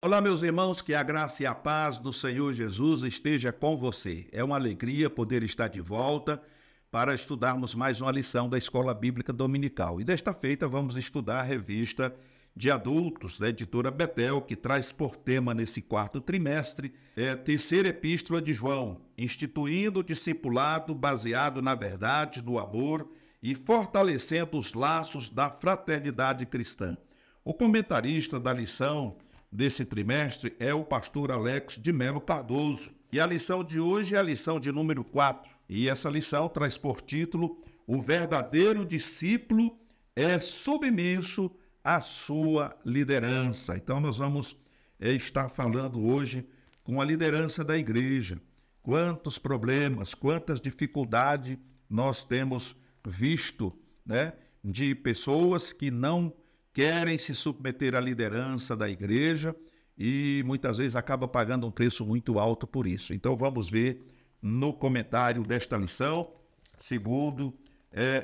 Olá, meus irmãos, que a graça e a paz do Senhor Jesus esteja com você. É uma alegria poder estar de volta para estudarmos mais uma lição da Escola Bíblica Dominical. E desta feita vamos estudar a revista de adultos da editora Betel, que traz por tema nesse quarto trimestre a terceira epístola de João, instituindo o discipulado baseado na verdade, no amor e fortalecendo os laços da fraternidade cristã. O comentarista da lição desse trimestre é o pastor Alex de Melo Cardoso. E a lição de hoje é a lição de número 4. E essa lição traz por título: O verdadeiro discípulo é submisso à sua liderança. Então nós vamos estar falando hoje com a liderança da igreja. Quantos problemas, quantas dificuldades nós temos visto, de pessoas que não querem se submeter à liderança da igreja e muitas vezes acaba pagando um preço muito alto por isso. Então vamos ver no comentário desta lição, segundo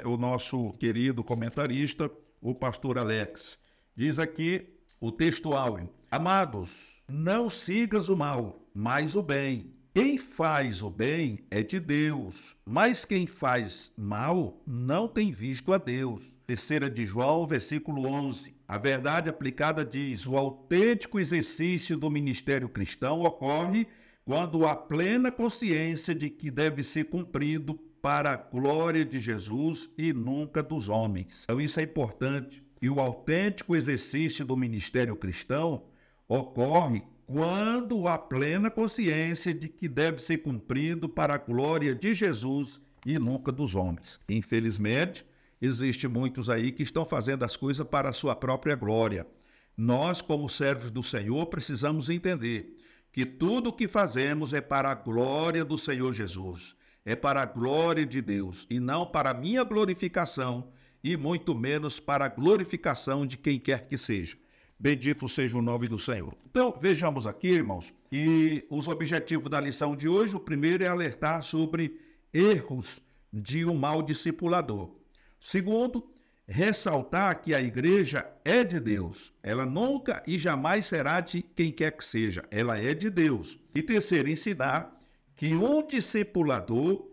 o nosso querido comentarista, o pastor Alex. Diz aqui o texto áureo: Amados, não sigas o mal, mas o bem. Quem faz o bem é de Deus, mas quem faz mal não tem visto a Deus. Terceira de João, versículo 11. A verdade aplicada diz: o autêntico exercício do ministério cristão ocorre quando há plena consciência de que deve ser cumprido para a glória de Jesus e nunca dos homens. Então isso é importante. E o autêntico exercício do ministério cristão ocorre quando há plena consciência de que deve ser cumprido para a glória de Jesus e nunca dos homens. Infelizmente, existem muitos aí que estão fazendo as coisas para a sua própria glória. Nós, como servos do Senhor, precisamos entender que tudo o que fazemos é para a glória do Senhor Jesus, é para a glória de Deus, e não para a minha glorificação, e muito menos para a glorificação de quem quer que seja. Bendito seja o nome do Senhor. Então, vejamos aqui, irmãos, que os objetivos da lição de hoje, o primeiro é alertar sobre erros de um mau discipulador. Segundo, ressaltar que a igreja é de Deus. Ela nunca e jamais será de quem quer que seja. Ela é de Deus. E terceiro, ensinar que um discipulador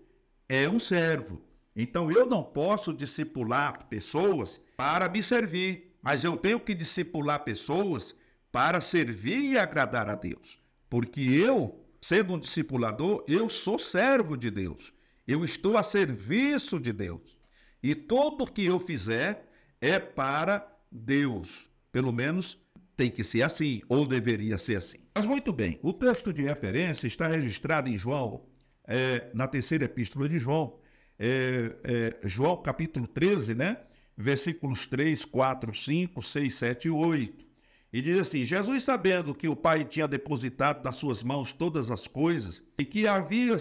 é um servo. Então, eu não posso discipular pessoas para me servir, mas eu tenho que discipular pessoas para servir e agradar a Deus. Porque eu, sendo um discipulador, eu sou servo de Deus. Eu estou a serviço de Deus. E tudo que eu fizer é para Deus. Pelo menos tem que ser assim, ou deveria ser assim. Mas muito bem, o texto de referência está registrado em João, na terceira epístola de João, João capítulo 13, versículos 3, 4, 5, 6, 7 e 8. E diz assim: Jesus, sabendo que o Pai tinha depositado nas suas mãos todas as coisas, e que havia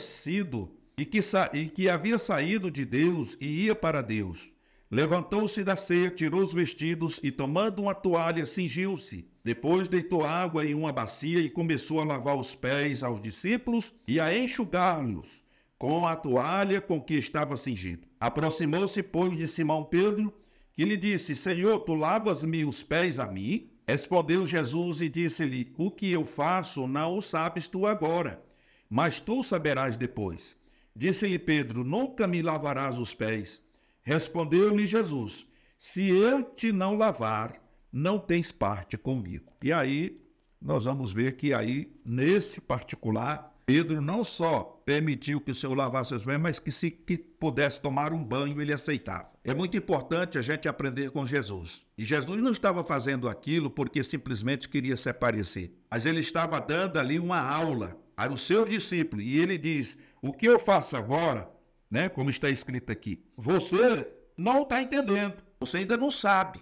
saído de Deus e ia para Deus, levantou-se da ceia, tirou os vestidos e, tomando uma toalha, cingiu-se. Depois deitou água em uma bacia e começou a lavar os pés aos discípulos e a enxugá-los com a toalha com que estava cingido. Aproximou-se, pois, de Simão Pedro, que lhe disse: Senhor, tu lavas-me os pés a mim? Respondeu Jesus e disse-lhe: O que eu faço não o sabes tu agora, mas tu saberás depois. Disse-lhe Pedro: Nunca me lavarás os pés. Respondeu-lhe Jesus: Se eu te não lavar, não tens parte comigo. E aí, nós vamos ver que aí, nesse particular, Pedro não só permitiu que o Senhor lavasse os pés, mas que pudesse tomar um banho, ele aceitava. É muito importante a gente aprender com Jesus. E Jesus não estava fazendo aquilo porque simplesmente queria se aparecer, mas ele estava dando ali uma aula aos seus discípulos. E ele diz: o que eu faço agora, como está escrito aqui, você não está entendendo, você ainda não sabe,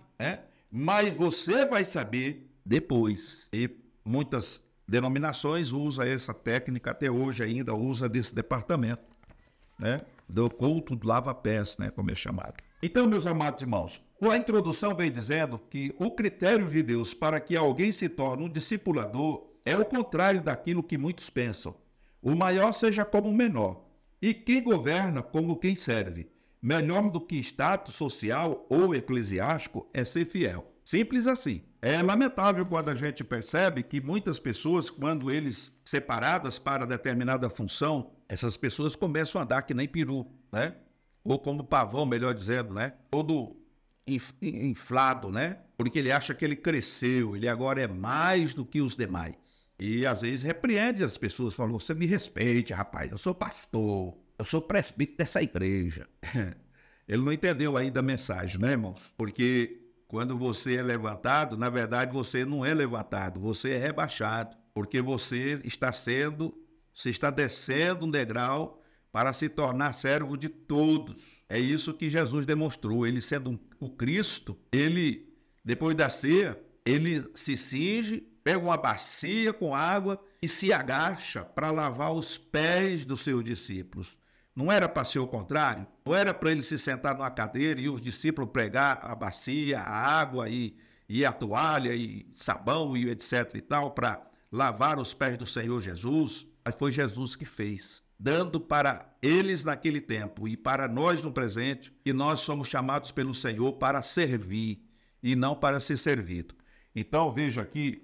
mas você vai saber depois. E muitas denominações usam essa técnica, até hoje ainda usa desse departamento, do culto do lava-pés, como é chamado. Então, meus amados irmãos, a introdução vem dizendo que o critério de Deus para que alguém se torne um discipulador é o contrário daquilo que muitos pensam. O maior seja como o menor, e quem governa como quem serve. Melhor do que status social ou eclesiástico é ser fiel. Simples assim. É lamentável quando a gente percebe que muitas pessoas, quando eles separadas para determinada função, essas pessoas começam a andar que nem peru, né? Ou como pavão, melhor dizendo, né? Todo inflado, né? Porque ele acha que ele cresceu, ele agora é mais do que os demais. E às vezes repreende as pessoas, falou: você me respeite, rapaz, eu sou pastor, eu sou presbítero dessa igreja. Ele não entendeu ainda a mensagem, né, irmãos? Porque quando você é levantado, na verdade você não é levantado, você é rebaixado, porque você está descendo um degrau para se tornar servo de todos. É isso que Jesus demonstrou. Ele sendo o Cristo, ele, depois da ceia, ele se cinge, pega uma bacia com água e se agacha para lavar os pés dos seus discípulos. Não era para ser o contrário? Não era para ele se sentar numa cadeira e os discípulos pregar a bacia, a água e a toalha e sabão e etc e tal para lavar os pés do Senhor Jesus? Mas foi Jesus que fez, dando para eles naquele tempo e para nós no presente, que nós somos chamados pelo Senhor para servir e não para ser servido. Então veja aqui,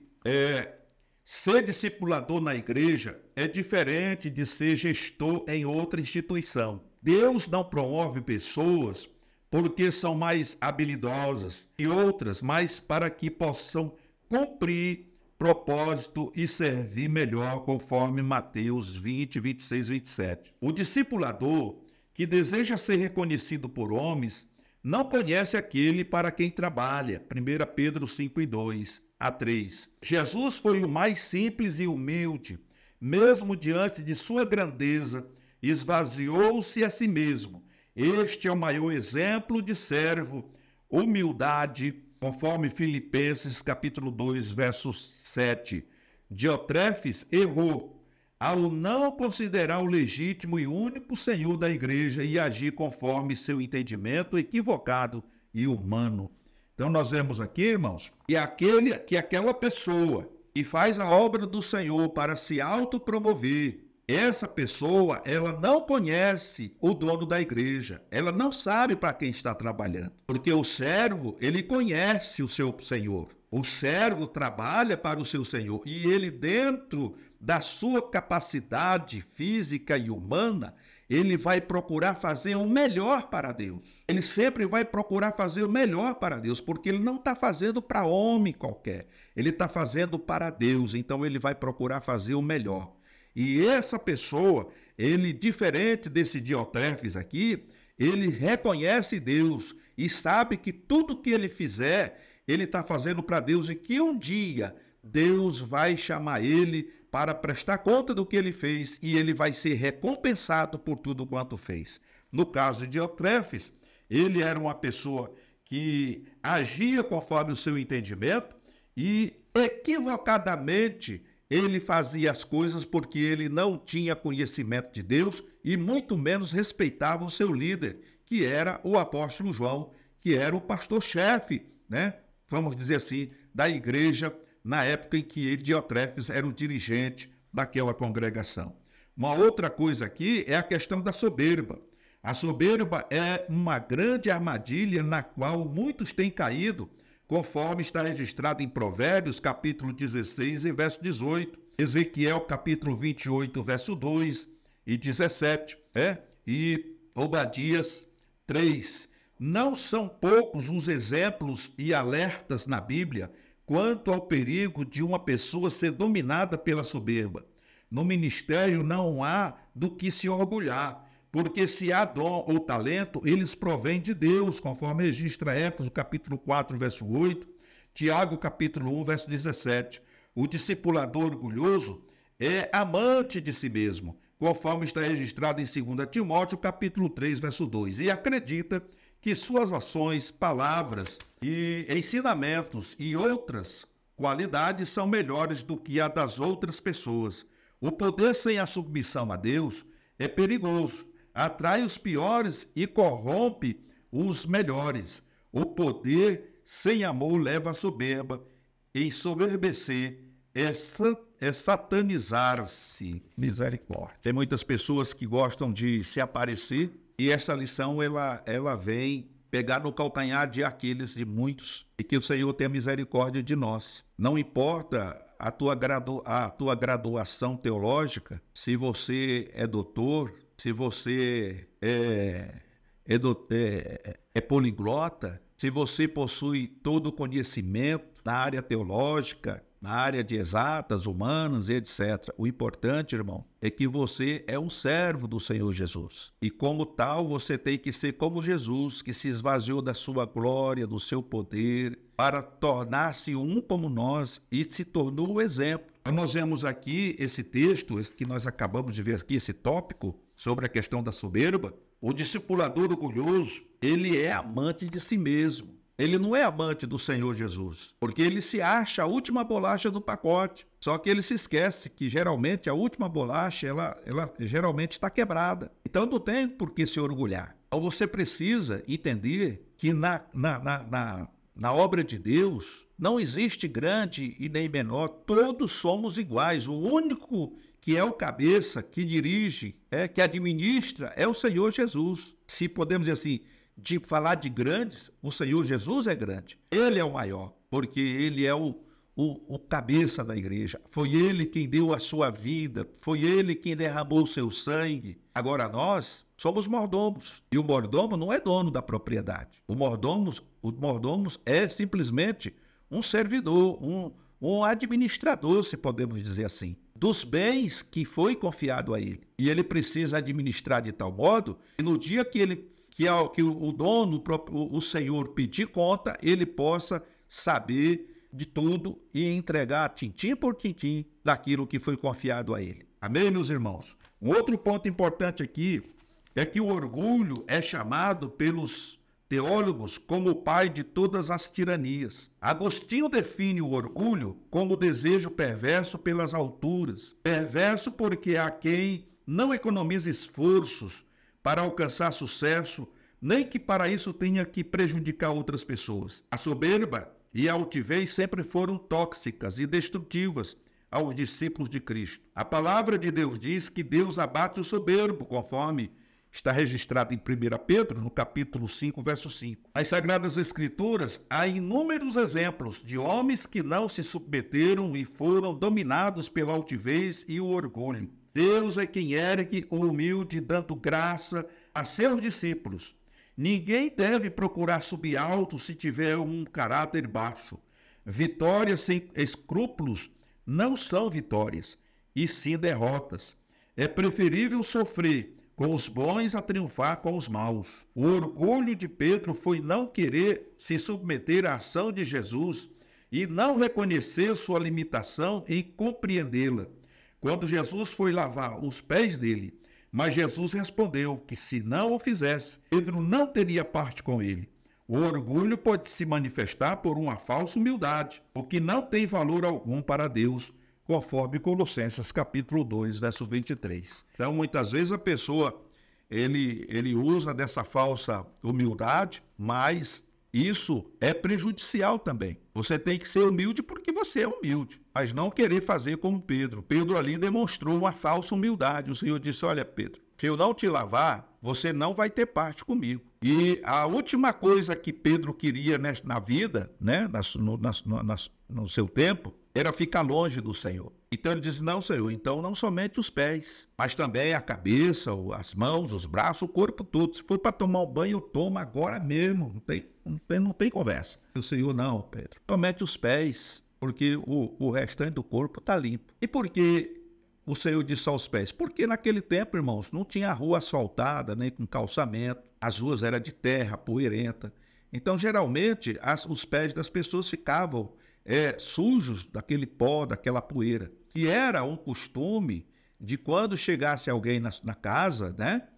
ser discipulador na igreja é diferente de ser gestor em outra instituição. Deus não promove pessoas porque são mais habilidosas e outras mais para que possam cumprir propósito e servir melhor, conforme Mateus 20, 26, 27. O discipulador que deseja ser reconhecido por homens não conhece aquele para quem trabalha. 1 Pedro 5 e 2 a 3. Jesus foi o mais simples e humilde, mesmo diante de sua grandeza, esvaziou-se a si mesmo. Este é o maior exemplo de servo, humildade, conforme Filipenses capítulo 2, verso 7. Diotrefes errou ao não considerar o legítimo e único Senhor da igreja e agir conforme seu entendimento equivocado e humano. Então nós vemos aqui, irmãos, que aquela pessoa que faz a obra do Senhor para se autopromover, essa pessoa, ela não conhece o dono da igreja, ela não sabe para quem está trabalhando, porque o servo, ele conhece o seu Senhor. O servo trabalha para o seu Senhor e ele, dentro da sua capacidade física e humana, ele vai procurar fazer o melhor para Deus. Ele sempre vai procurar fazer o melhor para Deus, porque ele não está fazendo para homem qualquer, ele está fazendo para Deus, então ele vai procurar fazer o melhor. E essa pessoa, ele, diferente desse Diotrefes aqui, ele reconhece Deus e sabe que tudo que ele fizer, ele está fazendo para Deus e que um dia Deus vai chamar ele para prestar conta do que ele fez e ele vai ser recompensado por tudo quanto fez. No caso de Diotrefes, ele era uma pessoa que agia conforme o seu entendimento e equivocadamente ele fazia as coisas porque ele não tinha conhecimento de Deus e muito menos respeitava o seu líder, que era o apóstolo João, que era o pastor-chefe, né? Vamos dizer assim, da igreja, na época em que Diotrefes era o dirigente daquela congregação. Uma outra coisa aqui é a questão da soberba. A soberba é uma grande armadilha na qual muitos têm caído, conforme está registrado em Provérbios, capítulo 16 e verso 18, Ezequiel, capítulo 28, verso 2 e 17, e Obadias 3. Não são poucos os exemplos e alertas na Bíblia quanto ao perigo de uma pessoa ser dominada pela soberba. No ministério não há do que se orgulhar, porque se há dom ou talento, eles provêm de Deus, conforme registra Éfeso, capítulo 4, verso 8, Tiago, capítulo 1, verso 17. O discipulador orgulhoso é amante de si mesmo, conforme está registrado em 2 Timóteo, capítulo 3, verso 2, e acredita que suas ações, palavras e ensinamentos e outras qualidades são melhores do que a das outras pessoas. O poder sem a submissão a Deus é perigoso, atrai os piores e corrompe os melhores. O poder sem amor leva à soberba, ensoberbecer é satanizar-se. Misericórdia. Tem muitas pessoas que gostam de se aparecer e essa lição ela vem pegar no calcanhar de Aquiles de muitos, e que o Senhor tenha misericórdia de nós. Não importa a tua graduação teológica, se você é doutor, se você é poliglota, se você possui todo o conhecimento na área teológica, na área de exatas, humanas e etc. O importante, irmão, é que você é um servo do Senhor Jesus. E como tal, você tem que ser como Jesus, que se esvaziou da sua glória, do seu poder, para tornar-se um como nós e se tornou o exemplo. Então, nós vemos aqui esse texto, esse que nós acabamos de ver aqui, esse tópico sobre a questão da soberba. O discipulador orgulhoso, ele é amante de si mesmo. Ele não é amante do Senhor Jesus, porque ele se acha a última bolacha do pacote. Só que ele se esquece que geralmente a última bolacha, ela geralmente está quebrada. Então não tem por que se orgulhar. Então você precisa entender que na obra de Deus não existe grande e nem menor, todos somos iguais. O único que é o cabeça, que dirige, que administra, é o Senhor Jesus. Se podemos dizer assim, de falar de grandes, o Senhor Jesus é grande. Ele é o maior, porque ele é o cabeça da igreja. Foi ele quem deu a sua vida, foi ele quem derramou o seu sangue. Agora nós somos mordomos, e o mordomo não é dono da propriedade. O mordomo é simplesmente um servidor, um administrador, se podemos dizer assim, dos bens que foi confiado a ele. E ele precisa administrar de tal modo que no dia que o dono, o Senhor, pedir conta, ele possa saber de tudo e entregar tintim por tintim daquilo que foi confiado a ele. Amém, meus irmãos? Um outro ponto importante aqui é que o orgulho é chamado pelos teólogos como o pai de todas as tiranias. Agostinho define o orgulho como o desejo perverso pelas alturas. Perverso porque há quem não economiza esforços para alcançar sucesso, nem que para isso tenha que prejudicar outras pessoas. A soberba e a altivez sempre foram tóxicas e destrutivas aos discípulos de Cristo. A palavra de Deus diz que Deus abate o soberbo, conforme está registrado em 1 Pedro, no capítulo 5, verso 5. Nas Sagradas Escrituras, há inúmeros exemplos de homens que não se submeteram e foram dominados pela altivez e o orgulho. Deus é quem ergue o humilde, dando graça a seus discípulos. Ninguém deve procurar subir alto se tiver um caráter baixo. Vitórias sem escrúpulos não são vitórias, e sim derrotas. É preferível sofrer com os bons a triunfar com os maus. O orgulho de Pedro foi não querer se submeter à ação de Jesus e não reconhecer sua limitação em compreendê-la. Quando Jesus foi lavar os pés dele, mas Jesus respondeu que se não o fizesse, Pedro não teria parte com ele. O orgulho pode se manifestar por uma falsa humildade, o que não tem valor algum para Deus, conforme Colossenses capítulo 2, verso 23. Então, muitas vezes a pessoa, ele usa dessa falsa humildade, mas isso é prejudicial também. Você tem que ser humilde porque você é humilde, mas não querer fazer como Pedro. Pedro ali demonstrou uma falsa humildade. O Senhor disse, olha, Pedro, se eu não te lavar, você não vai ter parte comigo. E a última coisa que Pedro queria na vida, né, no seu tempo, era ficar longe do Senhor. Então ele disse, não, Senhor, então não somente os pés, mas também a cabeça, as mãos, os braços, o corpo todo. Se for para tomar um banho, eu tomo agora mesmo. Não tem conversa. O Senhor, não, Pedro. Somente os pés, porque o restante do corpo está limpo. E por que o Senhor disse aos pés? Porque naquele tempo, irmãos, não tinha rua asfaltada, nem com calçamento. As ruas eram de terra, poeirenta. Então, geralmente, os pés das pessoas ficavam sujos daquele pó, daquela poeira. E era um costume de quando chegasse alguém na casa, né?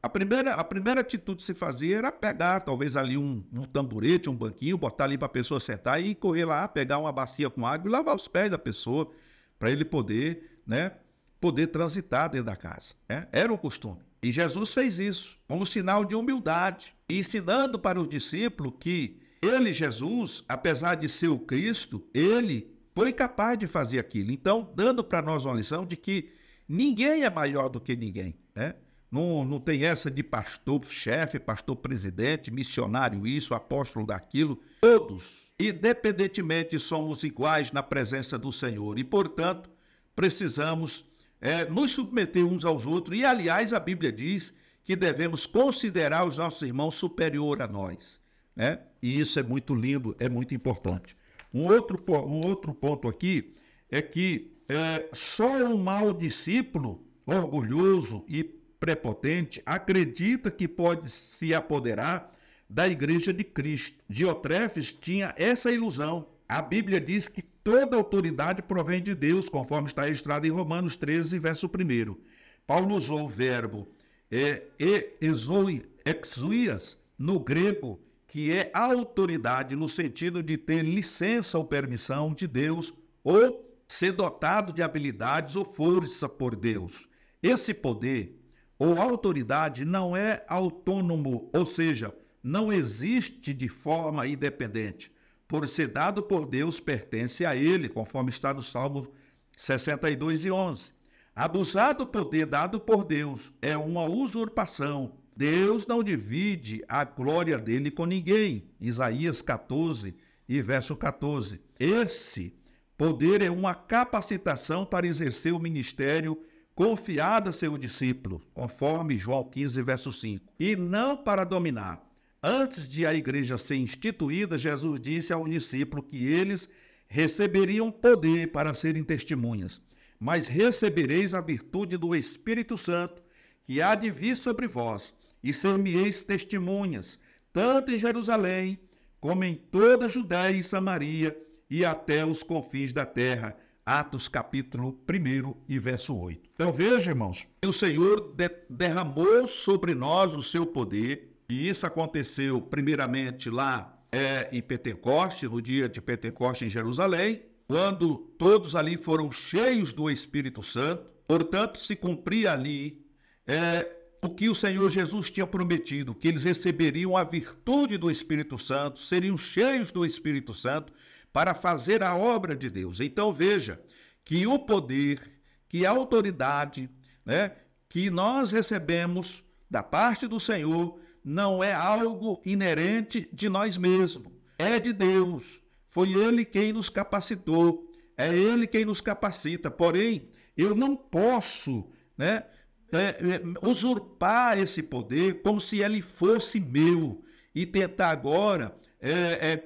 A primeira atitude que se fazia era pegar talvez ali um tamborete, um banquinho, botar ali para a pessoa sentar e correr lá, pegar uma bacia com água e lavar os pés da pessoa para ele poder, né, poder transitar dentro da casa. Né? Era um costume. E Jesus fez isso como sinal de humildade, ensinando para os discípulos que ele, Jesus, apesar de ser o Cristo, ele foi capaz de fazer aquilo. Então, dando para nós uma lição de que ninguém é maior do que ninguém, né? Não tem essa de pastor-chefe, pastor-presidente, missionário isso, apóstolo daquilo. Todos, independentemente, somos iguais na presença do Senhor e, portanto, precisamos nos submeter uns aos outros. E, aliás, a Bíblia diz que devemos considerar os nossos irmãos superior a nós, né? E isso é muito lindo, é muito importante. Um outro ponto aqui é que só um mau discípulo, orgulhoso e prepotente, acredita que pode se apoderar da igreja de Cristo. Diotrefes tinha essa ilusão. A Bíblia diz que toda autoridade provém de Deus, conforme está registrado em Romanos 13, verso 1. Paulo usou o verbo exouias no grego, que é autoridade no sentido de ter licença ou permissão de Deus ou ser dotado de habilidades ou força por Deus. Esse poder ou autoridade não é autônomo, ou seja, não existe de forma independente. Por ser dado por Deus, pertence a ele, conforme está no Salmo 62:11. Abusar do poder dado por Deus é uma usurpação. Deus não divide a glória dele com ninguém. Isaías 14 e verso 14. Esse poder é uma capacitação para exercer o ministério confiado a seu discípulo, conforme João 15, verso 5. E não para dominar. Antes de a igreja ser instituída, Jesus disse aos discípulos que eles receberiam poder para serem testemunhas. Mas recebereis a virtude do Espírito Santo, que há de vir sobre vós, e ser-me-eis testemunhas, tanto em Jerusalém, como em toda a Judéia e Samaria, e até os confins da terra. Atos capítulo 1 e verso 8. Então veja, irmãos, o Senhor derramou sobre nós o seu poder, e isso aconteceu primeiramente lá em Pentecoste, no dia de Pentecoste em Jerusalém, quando todos ali foram cheios do Espírito Santo. Portanto, se cumpria ali o que o Senhor Jesus tinha prometido, que eles receberiam a virtude do Espírito Santo, seriam cheios do Espírito Santo para fazer a obra de Deus. Então veja que o poder, que a autoridade, né, que nós recebemos da parte do Senhor não é algo inerente de nós mesmos, é de Deus. Foi Ele quem nos capacitou, é Ele quem nos capacita. Porém, eu não posso, né, usurpar esse poder como se ele fosse meu e tentar agora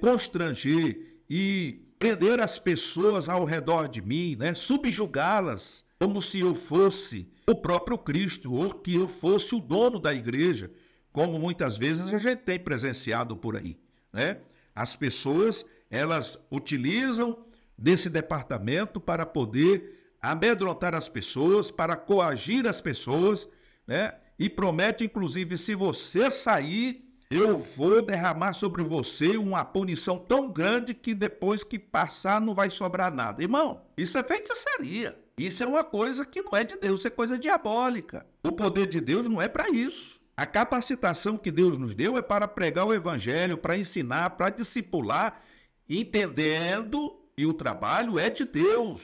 constranger e prender as pessoas ao redor de mim, né, subjugá-las como se eu fosse o próprio Cristo ou que eu fosse o dono da igreja, como muitas vezes a gente tem presenciado por aí, né? As pessoas, elas utilizam desse departamento para poder amedrontar as pessoas, para coagir as pessoas, né? E promete, inclusive, se você sair, eu vou derramar sobre você uma punição tão grande que depois que passar não vai sobrar nada. Irmão, isso é feitiçaria. Isso é uma coisa que não é de Deus, isso é coisa diabólica. O poder de Deus não é para isso. A capacitação que Deus nos deu é para pregar o evangelho, para ensinar, para discipular, entendendo que o trabalho é de Deus.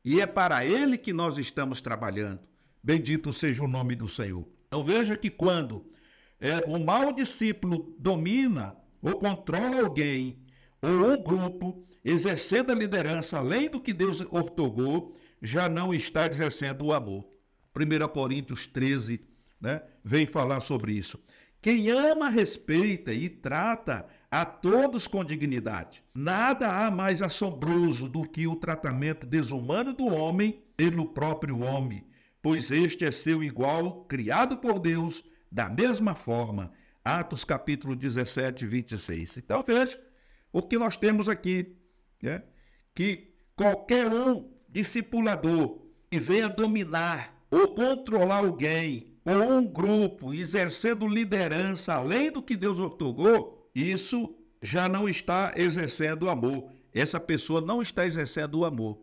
E é para Ele que nós estamos trabalhando. Bendito seja o nome do Senhor. Então veja que quando o mau discípulo domina ou controla alguém ou um grupo, exercendo a liderança além do que Deus ortogou, já não está exercendo o amor. 1 Coríntios 13, né, vem falar sobre isso. Quem ama, respeita e trata a todos com dignidade. Nada há mais assombroso do que o tratamento desumano do homem pelo próprio homem, pois este é seu igual, criado por Deus, da mesma forma. Atos capítulo 17, 26. Então veja o que nós temos aqui, né? Que qualquer um discipulador que venha dominar ou controlar alguém ou um grupo, exercendo liderança além do que Deus ortogou, isso já não está exercendo o amor. Essa pessoa não está exercendo o amor,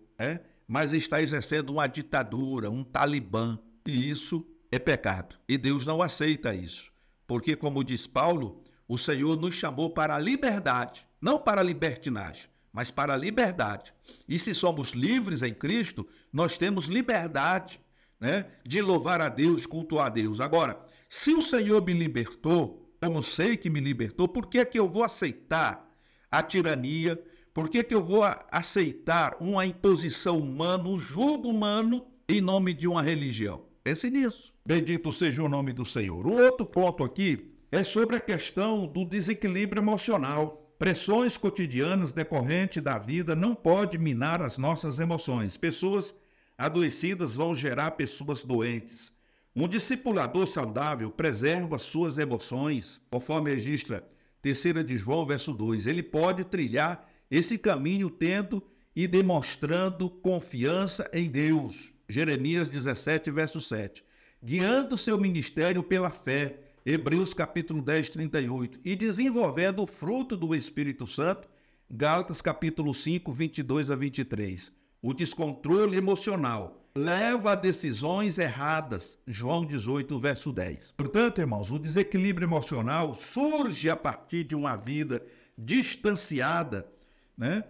mas está exercendo uma ditadura, um talibã. E isso é pecado. E Deus não aceita isso. Porque, como diz Paulo, o Senhor nos chamou para a liberdade, não para a libertinagem, mas para a liberdade. E se somos livres em Cristo, nós temos liberdade. né, de louvar a Deus, cultuar a Deus. Agora, se o Senhor me libertou, como sei que me libertou, por que é que eu vou aceitar a tirania? Por que é que eu vou aceitar uma imposição humana, um jugo humano, em nome de uma religião? Pense nisso. Bendito seja o nome do Senhor. O outro ponto aqui é sobre a questão do desequilíbrio emocional. Pressões cotidianas decorrentes da vida não podem minar as nossas emoções. Pessoas adoecidas vão gerar pessoas doentes. Um discipulador saudável preserva suas emoções, conforme registra 3 de João, verso 2. Ele pode trilhar esse caminho tendo e demonstrando confiança em Deus. Jeremias 17, verso 7. Guiando seu ministério pela fé. Hebreus capítulo 10, 38. E desenvolvendo o fruto do Espírito Santo. Gálatas capítulo 5, 22 a 23. O descontrole emocional leva a decisões erradas. João 18, verso 10. Portanto, irmãos, o desequilíbrio emocional surge a partir de uma vida distanciada, né,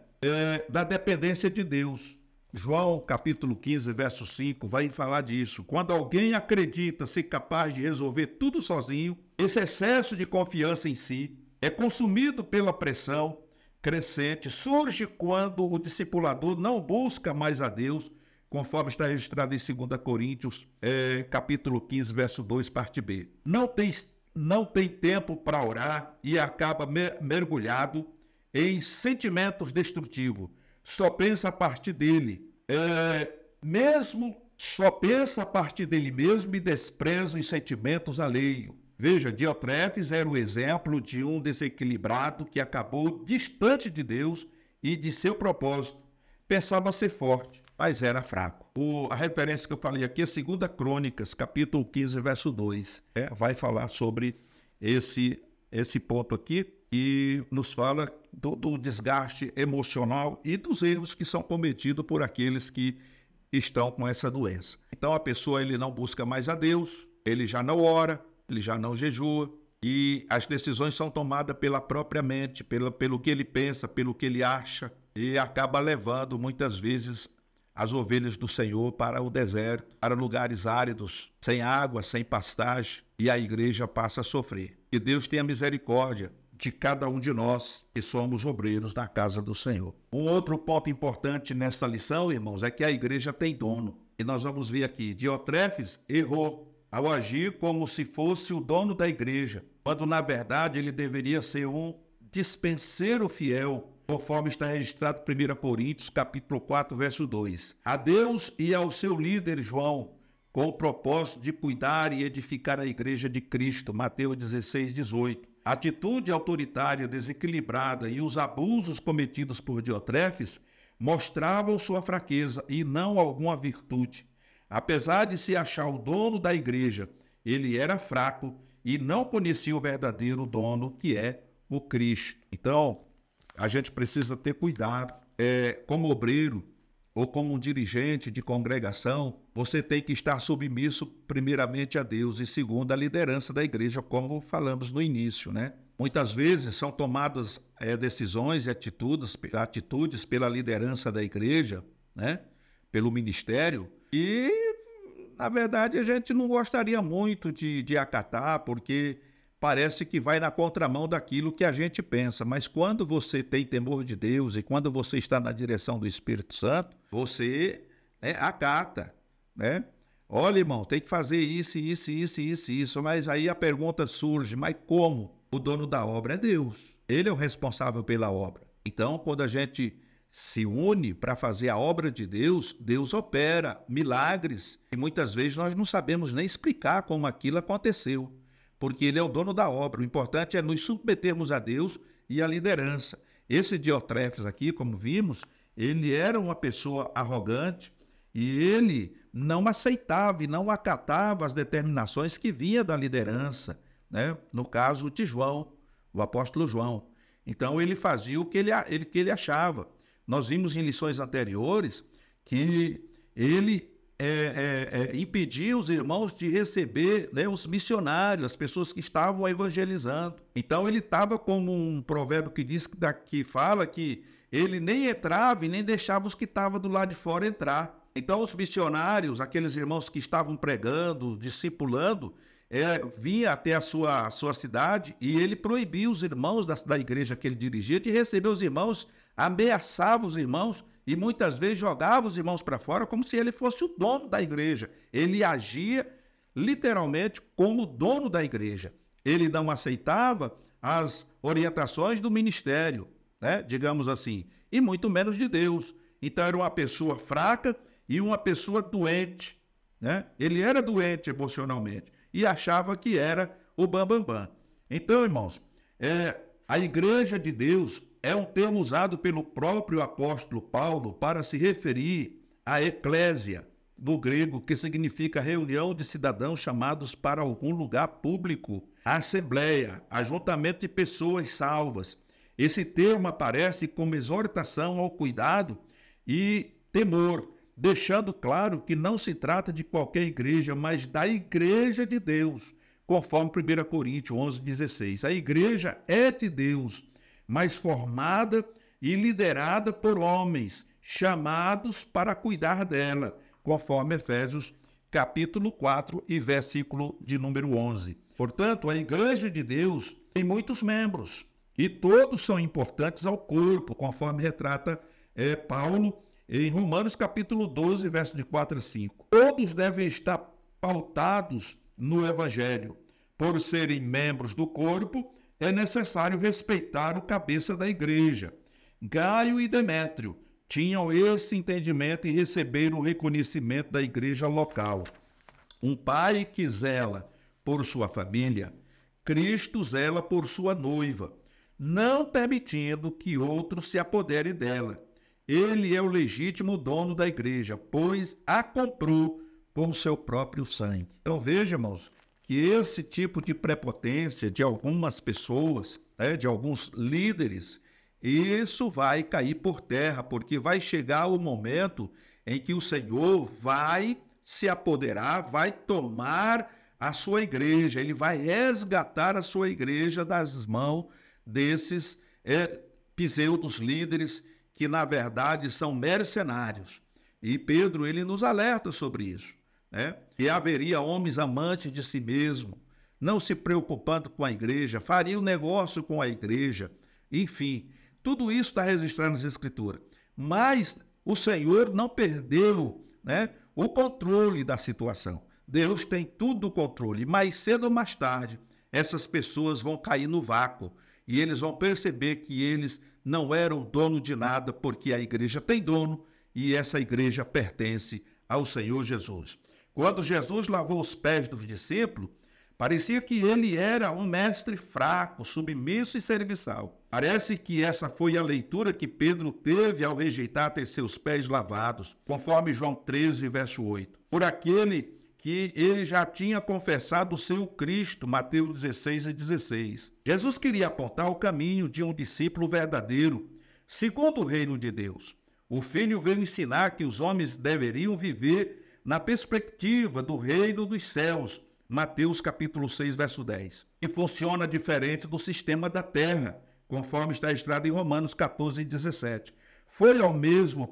da dependência de Deus. João capítulo 15, verso 5, vai falar disso. Quando alguém acredita ser capaz de resolver tudo sozinho, esse excesso de confiança em si é consumido pela pressão crescente, surge quando o discipulador não busca mais a Deus, conforme está registrado em 2 Coríntios, capítulo 15, verso 2, parte B. Não tem tempo para orar e acaba mergulhado em sentimentos destrutivos. Só pensa a partir dele. Só pensa a partir dele mesmo e despreza os sentimentos alheios. Veja, Diotrefes era o exemplo de um desequilibrado que acabou distante de Deus e de seu propósito. Pensava ser forte, mas era fraco. A referência que eu falei aqui é 2 Crônicas, capítulo 15, verso 2. Vai falar sobre esse ponto aqui e nos fala do desgaste emocional e dos erros que são cometidos por aqueles que estão com essa doença. Então a pessoa ele não busca mais a Deus, ele já não ora, ele já não jejua e as decisões são tomadas pela própria mente, pelo que ele pensa, pelo que ele acha e acaba levando muitas vezes as ovelhas do Senhor para o deserto, para lugares áridos, sem água, sem pastagem, e a igreja passa a sofrer. Que Deus tenha misericórdia de cada um de nós que somos obreiros na casa do Senhor. Um outro ponto importante nessa lição, irmãos, é que a igreja tem dono. E nós vamos ver aqui, Diotrefes errou ao agir como se fosse o dono da igreja, quando na verdade ele deveria ser um dispenseiro fiel, conforme está registrado em 1 Coríntios, capítulo 4, verso 2. A Deus e ao seu líder João, com o propósito de cuidar e edificar a igreja de Cristo, Mateus 16, 18. A atitude autoritária, desequilibrada e os abusos cometidos por Diotrefes mostravam sua fraqueza e não alguma virtude. Apesar de se achar o dono da igreja, ele era fraco e não conhecia o verdadeiro dono, que é o Cristo. Então, a gente precisa ter cuidado. Como obreiro ou como um dirigente de congregação, você tem que estar submisso primeiramente a Deus e segundo a liderança da igreja, como falamos no início, né? Muitas vezes são tomadas decisões e atitudes pela liderança da igreja, né? Pelo ministério, e na verdade a gente não gostaria muito de acatar, porque parece que vai na contramão daquilo que a gente pensa, mas quando você tem temor de Deus e quando você está na direção do Espírito Santo, você acata, né? Olha, irmão, tem que fazer isso, mas aí a pergunta surge, mas como? O dono da obra é Deus, ele é o responsável pela obra. Então, quando a gente se une para fazer a obra de Deus, Deus opera milagres e muitas vezes nós não sabemos nem explicar como aquilo aconteceu, porque ele é o dono da obra. O importante é nos submetermos a Deus e à liderança. Esse Diotrefes aqui, como vimos, ele era uma pessoa arrogante e ele não aceitava e não acatava as determinações que vinham da liderança, né? No caso de João, o apóstolo João. Então ele fazia o que ele achava. Nós vimos em lições anteriores que ele impedir os irmãos de receber, né, os missionários, as pessoas que estavam evangelizando. Então ele estava como um provérbio que fala que ele nem entrava e nem deixava os que estavam do lado de fora entrar. Então os missionários, aqueles irmãos que estavam pregando, discipulando, vinha até a sua cidade e ele proibia os irmãos da igreja que ele dirigia de receber os irmãos, ameaçava os irmãos e muitas vezes jogava os irmãos para fora como se ele fosse o dono da igreja. Ele agia literalmente como dono da igreja. Ele não aceitava as orientações do ministério, né? Digamos assim, e muito menos de Deus. Então era uma pessoa fraca e uma pessoa doente, né? Ele era doente emocionalmente e achava que era o bambambam. Então, irmãos, a igreja de Deus é um termo usado pelo próprio apóstolo Paulo para se referir à eclésia, do grego, que significa reunião de cidadãos chamados para algum lugar público, assembleia, ajuntamento de pessoas salvas. Esse termo aparece como exortação ao cuidado e temor, deixando claro que não se trata de qualquer igreja, mas da igreja de Deus, conforme 1 Coríntios 11:16. A igreja é de Deus, mas formada e liderada por homens, chamados para cuidar dela, conforme Efésios capítulo 4 e versículo de número 11. Portanto, a igreja de Deus tem muitos membros e todos são importantes ao corpo, conforme retrata Paulo em Romanos capítulo 12, versos de 4 a 5. Todos devem estar pautados no Evangelho. Por serem membros do corpo, é necessário respeitar o cabeça da igreja. Gaio e Demétrio tinham esse entendimento e receberam o reconhecimento da igreja local. Um pai que zela por sua família, Cristo zela por sua noiva, não permitindo que outro se apodere dela. Ele é o legítimo dono da igreja, pois a comprou com seu próprio sangue. Então veja, irmãos, que esse tipo de prepotência de algumas pessoas, de alguns líderes, isso vai cair por terra, porque vai chegar o momento em que o Senhor vai se apoderar, vai tomar a sua igreja, ele vai resgatar a sua igreja das mãos desses pseudos líderes que na verdade são mercenários. E Pedro, ele nos alerta sobre isso, né? Que haveria homens amantes de si mesmo, não se preocupando com a igreja, fariam negócio com a igreja, enfim, tudo isso está registrado nas Escrituras. Mas o Senhor não perdeu, né, o controle da situação. Deus tem tudo no controle. Mais cedo ou mais tarde, essas pessoas vão cair no vácuo e eles vão perceber que eles não eram dono de nada, porque a igreja tem dono e essa igreja pertence ao Senhor Jesus. Quando Jesus lavou os pés dos discípulos, parecia que ele era um mestre fraco, submisso e serviçal. Parece que essa foi a leitura que Pedro teve ao rejeitar ter seus pés lavados, conforme João 13, verso 8. Por aquele que ele já tinha confessado ser o Cristo, Mateus 16 e 16. Jesus queria apontar o caminho de um discípulo verdadeiro, segundo o reino de Deus. O Filho veio ensinar que os homens deveriam viver na perspectiva do reino dos céus, Mateus capítulo 6, verso 10. E funciona diferente do sistema da terra, conforme está registrado em Romanos 14 e 17. Foi ao mesmo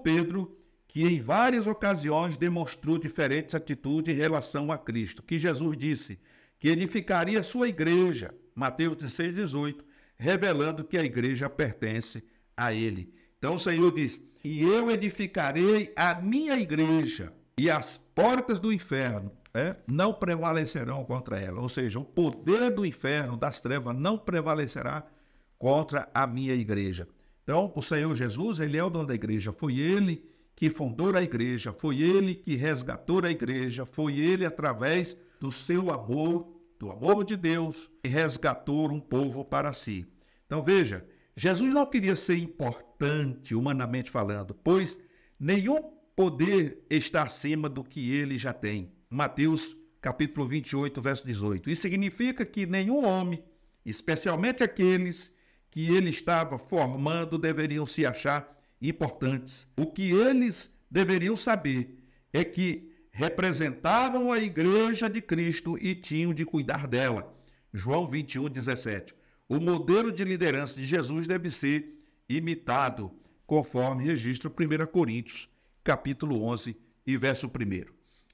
Pedro que em várias ocasiões demonstrou diferentes atitudes em relação a Cristo, que Jesus disse que edificaria a sua igreja, Mateus 16, 18, revelando que a igreja pertence a ele. Então o Senhor diz, e eu edificarei a minha igreja, e as portas do inferno não prevalecerão contra ela. Ou seja, o poder do inferno, das trevas, não prevalecerá contra a minha igreja. Então, o Senhor Jesus, ele é o dono da igreja. Foi ele que fundou a igreja, foi ele que resgatou a igreja, foi ele, através do seu amor, do amor de Deus, que resgatou um povo para si. Então, veja, Jesus não queria ser importante, humanamente falando, pois nenhum poder está acima do que ele já tem. Mateus capítulo 28, verso 18. Isso significa que nenhum homem, especialmente aqueles que ele estava formando, deveriam se achar importantes. O que eles deveriam saber é que representavam a igreja de Cristo e tinham de cuidar dela. João 21, 17. O modelo de liderança de Jesus deve ser imitado conforme registra 1 Coríntios, capítulo 11 e verso 1.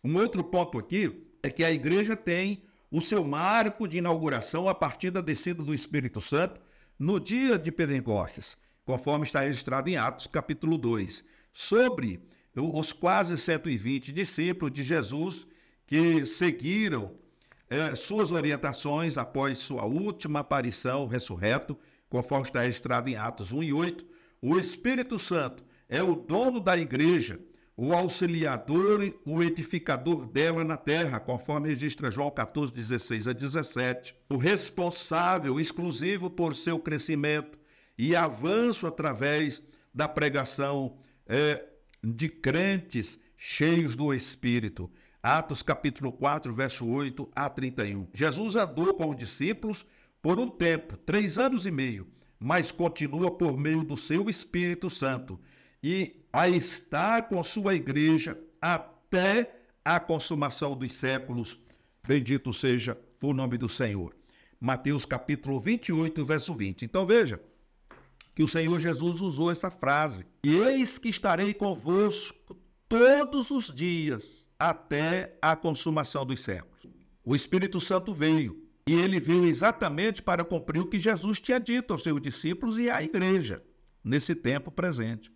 Um outro ponto aqui é que a igreja tem o seu marco de inauguração a partir da descida do Espírito Santo no dia de Pentecostes, conforme está registrado em Atos, capítulo 2, sobre os quase 120 discípulos de Jesus que seguiram suas orientações após sua última aparição ressurreto, conforme está registrado em Atos 1 e 8. O Espírito Santo é o dono da igreja, o auxiliador e o edificador dela na terra, conforme registra João 14, 16 a 17. O responsável exclusivo por seu crescimento e avanço através da pregação de crentes cheios do Espírito. Atos capítulo 4, verso 8 a 31. Jesus andou com os discípulos por um tempo, 3 anos e meio, mas continua por meio do seu Espírito Santo e a estar com sua igreja até a consumação dos séculos. Bendito seja o nome do Senhor. Mateus capítulo 28, verso 20. Então veja que o Senhor Jesus usou essa frase: e eis que estarei convosco todos os dias até a consumação dos séculos. O Espírito Santo veio, e ele veio exatamente para cumprir o que Jesus tinha dito aos seus discípulos e à igreja, nesse tempo presente.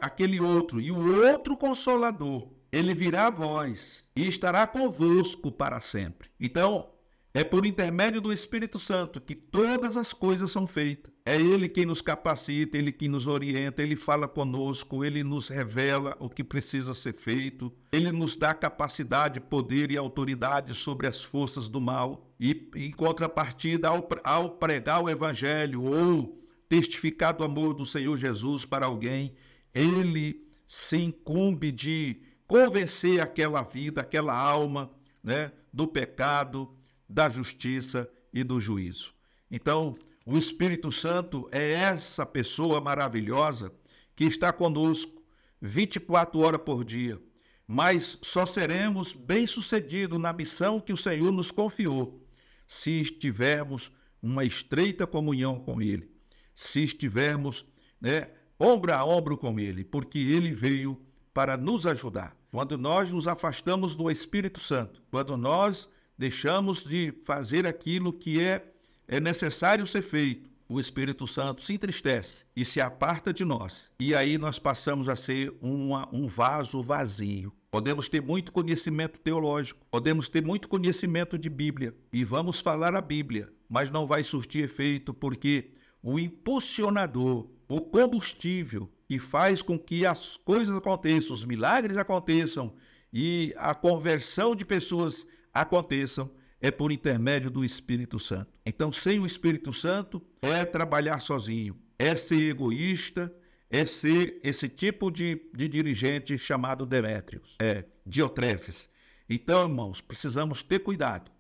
Aquele outro, e o outro Consolador, ele virá a vós e estará convosco para sempre. Então, é por intermédio do Espírito Santo que todas as coisas são feitas. É Ele quem nos capacita, Ele quem nos orienta, Ele fala conosco, Ele nos revela o que precisa ser feito, Ele nos dá capacidade, poder e autoridade sobre as forças do mal. E em contrapartida, ao pregar o Evangelho ou testificar do amor do Senhor Jesus para alguém, Ele se incumbe de convencer aquela vida, aquela alma, do pecado, da justiça e do juízo. Então, o Espírito Santo é essa pessoa maravilhosa que está conosco 24 horas por dia, mas só seremos bem-sucedidos na missão que o Senhor nos confiou se estivermos uma estreita comunhão com Ele, se estivermos ombro a ombro com Ele, porque Ele veio para nos ajudar. Quando nós nos afastamos do Espírito Santo, quando nós deixamos de fazer aquilo que é necessário ser feito, o Espírito Santo se entristece e se aparta de nós. E aí nós passamos a ser um vaso vazio. Podemos ter muito conhecimento teológico, podemos ter muito conhecimento de Bíblia e vamos falar a Bíblia, mas não vai surtir efeito porque o impulsionador, o combustível que faz com que as coisas aconteçam, os milagres aconteçam e a conversão de pessoas aconteçam, é por intermédio do Espírito Santo. Então, sem o Espírito Santo, é trabalhar sozinho, é ser egoísta, é ser esse tipo de dirigente chamado Demétrios, Diotrefes. Então, irmãos, precisamos ter cuidado,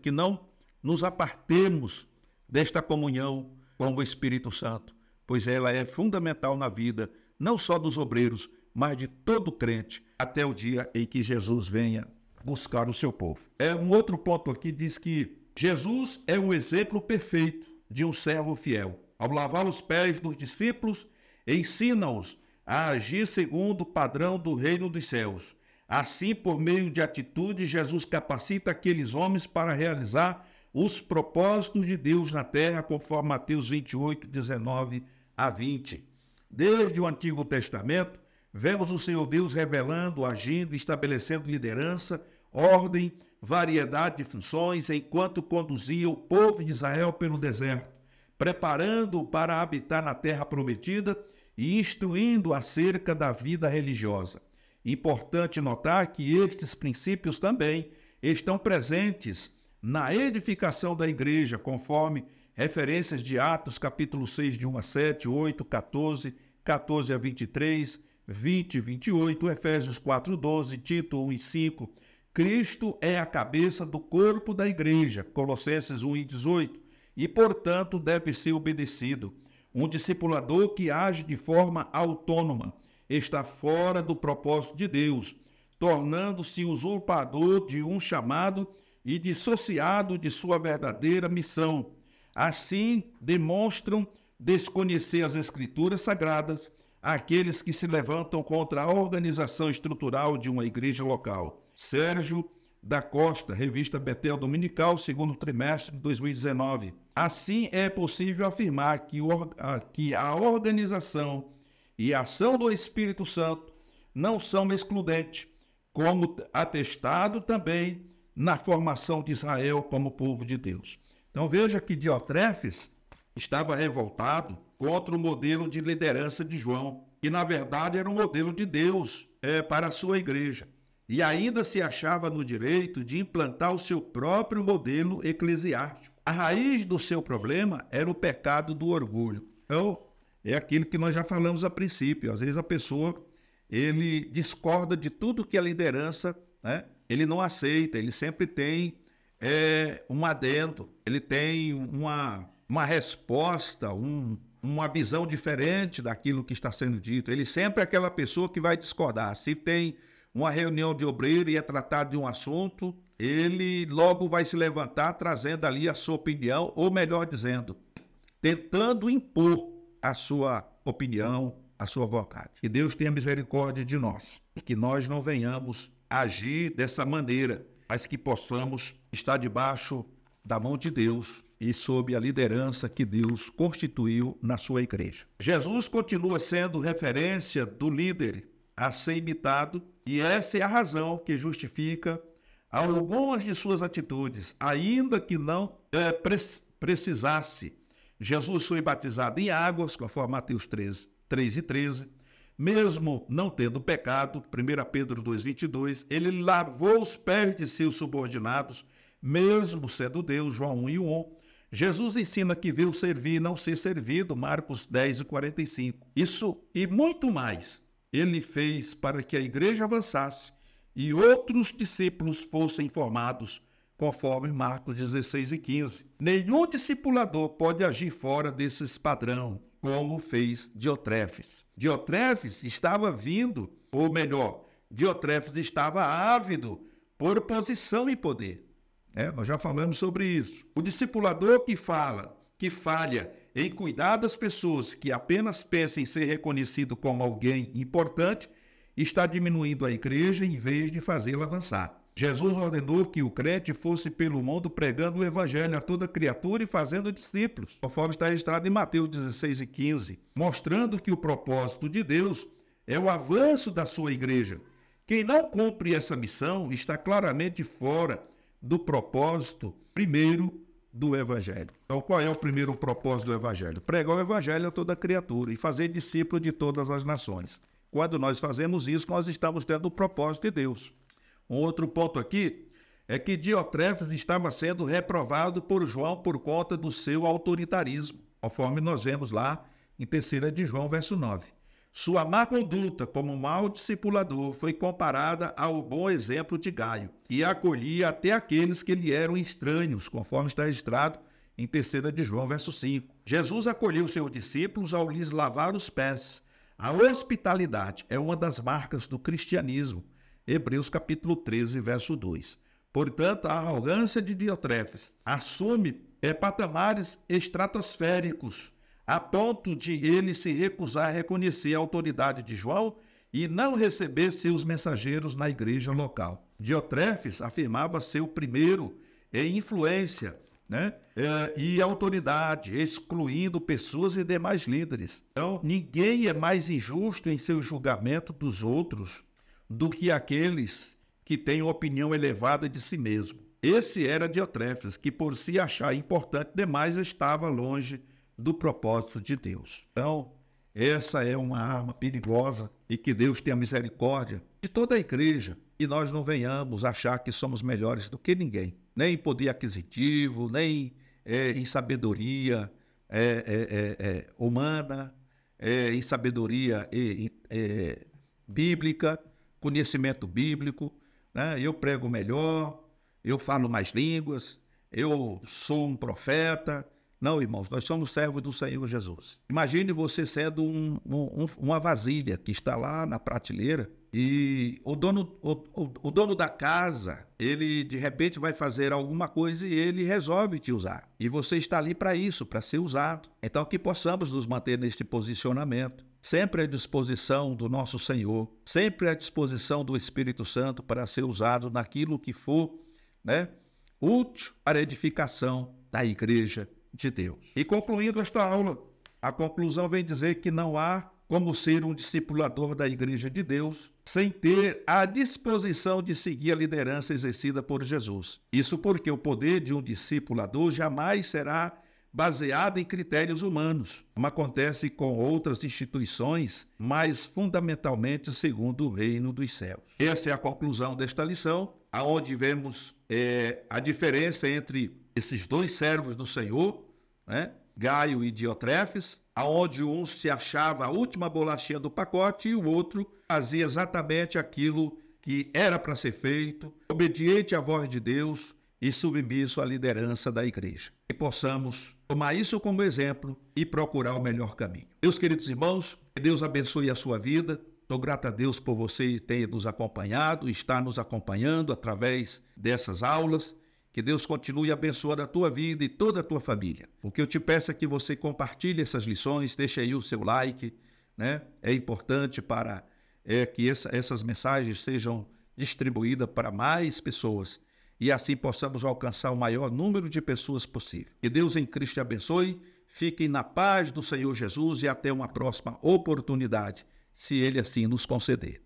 que não nos apartemos desta comunhão com o Espírito Santo, pois ela é fundamental na vida, não só dos obreiros, mas de todo crente, até o dia em que Jesus venha buscar o seu povo. Um outro ponto aqui diz que Jesus é um exemplo perfeito de um servo fiel. Ao lavar os pés dos discípulos, ensina-os a agir segundo o padrão do reino dos céus. Assim, por meio de atitude, Jesus capacita aqueles homens para realizar os propósitos de Deus na terra, conforme Mateus 28, 19 a 20. Desde o Antigo Testamento, vemos o Senhor Deus revelando, agindo, estabelecendo liderança, ordem, variedade de funções, enquanto conduzia o povo de Israel pelo deserto, preparando-o para habitar na terra prometida e instruindo acerca da vida religiosa. Importante notar que estes princípios também estão presentes na edificação da igreja, conforme referências de Atos, capítulo 6, de 1 a 7, 8, 14, 14 a 23, 20 e 28, Efésios 4, 12, Tito 1 e 5, Cristo é a cabeça do corpo da igreja, Colossenses 1 e 18, e, portanto, deve ser obedecido. Um discipulador que age de forma autônoma está fora do propósito de Deus, tornando-se usurpador de um chamado e dissociado de sua verdadeira missão. Assim, demonstram desconhecer as Escrituras Sagradas àqueles que se levantam contra a organização estrutural de uma igreja local. Sérgio da Costa, revista Betel Dominical, segundo trimestre de 2019. Assim, é possível afirmar que a organização e a ação do Espírito Santo não são excludentes, como atestado também na formação de Israel como povo de Deus. Então veja que Diotrefes estava revoltado contra o modelo de liderança de João, que na verdade era um modelo de Deus para a sua igreja, e ainda se achava no direito de implantar o seu próprio modelo eclesiástico. A raiz do seu problema era o pecado do orgulho. Então, é aquilo que nós já falamos a princípio. Às vezes a pessoa, ele discorda de tudo que a liderança, né? Ele não aceita, ele sempre tem um adendo, ele tem uma resposta, uma visão diferente daquilo que está sendo dito. Ele sempre é aquela pessoa que vai discordar. Se tem uma reunião de obreiro e é tratado de um assunto, ele logo vai se levantar trazendo ali a sua opinião, ou melhor dizendo, tentando impor a sua opinião, a sua vontade. Que Deus tenha misericórdia de nós e que nós não venhamos agir dessa maneira, mas que possamos estar debaixo da mão de Deus e sob a liderança que Deus constituiu na sua igreja. Jesus continua sendo referência do líder a ser imitado, e essa é a razão que justifica algumas de suas atitudes, ainda que não precisasse. Jesus foi batizado em águas, conforme Mateus 3:13, mesmo não tendo pecado, 1 Pedro 2:22, ele lavou os pés de seus subordinados, mesmo sendo Deus, João 1:1. Jesus ensina que veio servir e não ser servido, Marcos 10:45. Isso e muito mais ele fez para que a igreja avançasse e outros discípulos fossem formados, conforme Marcos 16:15. Nenhum discipulador pode agir fora desses padrão, como fez Diotrefes. Diotrefes estava vindo, ou melhor, Diotrefes estava ávido por posição e poder. Nós já falamos sobre isso. O discipulador que falha em cuidar das pessoas, que apenas pensa em ser reconhecido como alguém importante, está diminuindo a igreja em vez de fazê-la avançar. Jesus ordenou que o crente fosse pelo mundo pregando o evangelho a toda criatura e fazendo discípulos, conforme está registrado em Mateus 16:15, mostrando que o propósito de Deus é o avanço da sua igreja. Quem não cumpre essa missão está claramente fora do propósito primeiro do evangelho. Então, qual é o primeiro propósito do evangelho? Pregar o evangelho a toda criatura e fazer discípulo de todas as nações. Quando nós fazemos isso, nós estamos tendo o propósito de Deus. Um outro ponto aqui é que Diotrefes estava sendo reprovado por João por conta do seu autoritarismo, conforme nós vemos lá em 3 de João, verso 9. Sua má conduta como mau discipulador foi comparada ao bom exemplo de Gaio, que acolhia até aqueles que lhe eram estranhos, conforme está registrado em 3 de João, verso 5. Jesus acolheu seus discípulos ao lhes lavar os pés. A hospitalidade é uma das marcas do cristianismo. Hebreus capítulo 13, verso 2. Portanto, a arrogância de Diotrefes assume patamares estratosféricos, a ponto de ele se recusar a reconhecer a autoridade de João e não receber seus mensageiros na igreja local. Diotrefes afirmava ser o primeiro em influência, e autoridade, excluindo pessoas e demais líderes. Então, ninguém é mais injusto em seu julgamento dos outros do que aqueles que têm opinião elevada de si mesmo. Esse era Diotrefes, que por se achar importante demais estava longe do propósito de Deus. Então, essa é uma arma perigosa e que Deus tenha misericórdia de toda a igreja e nós não venhamos achar que somos melhores do que ninguém, nem em poder aquisitivo, nem em sabedoria humana, em sabedoria bíblica, conhecimento bíblico, eu prego melhor, eu falo mais línguas, eu sou um profeta. Não, irmãos, nós somos servos do Senhor Jesus. Imagine você sendo uma vasilha que está lá na prateleira e o dono da casa, ele de repente vai fazer alguma coisa e ele resolve te usar. E você está ali para isso, para ser usado. Então que possamos nos manter neste posicionamento, sempre à disposição do nosso Senhor, sempre à disposição do Espírito Santo para ser usado naquilo que for, né, útil para a edificação da igreja de Deus. E concluindo esta aula, a conclusão vem dizer que não há como ser um discipulador da igreja de Deus sem ter a disposição de seguir a liderança exercida por Jesus. Isso porque o poder de um discipulador jamais será baseado em critérios humanos, como acontece com outras instituições, mas fundamentalmente segundo o reino dos céus. Essa é a conclusão desta lição, aonde vemos a diferença entre esses dois servos do Senhor, né? Gaio e Diotrefes, aonde um se achava a última bolachinha do pacote e o outro fazia exatamente aquilo que era para ser feito, obediente à voz de Deus e submisso à liderança da igreja. E possamos tomar isso como exemplo e procurar o melhor caminho. Meus queridos irmãos, que Deus abençoe a sua vida. Estou grato a Deus por você ter nos acompanhado, estar nos acompanhando através dessas aulas. Que Deus continue abençoando a tua vida e toda a tua família. O que eu te peço é que você compartilhe essas lições, deixe aí o seu like, né? É importante para que essas mensagens sejam distribuídas para mais pessoas e assim possamos alcançar o maior número de pessoas possível. Que Deus em Cristo te abençoe, fiquem na paz do Senhor Jesus e até uma próxima oportunidade, se Ele assim nos conceder.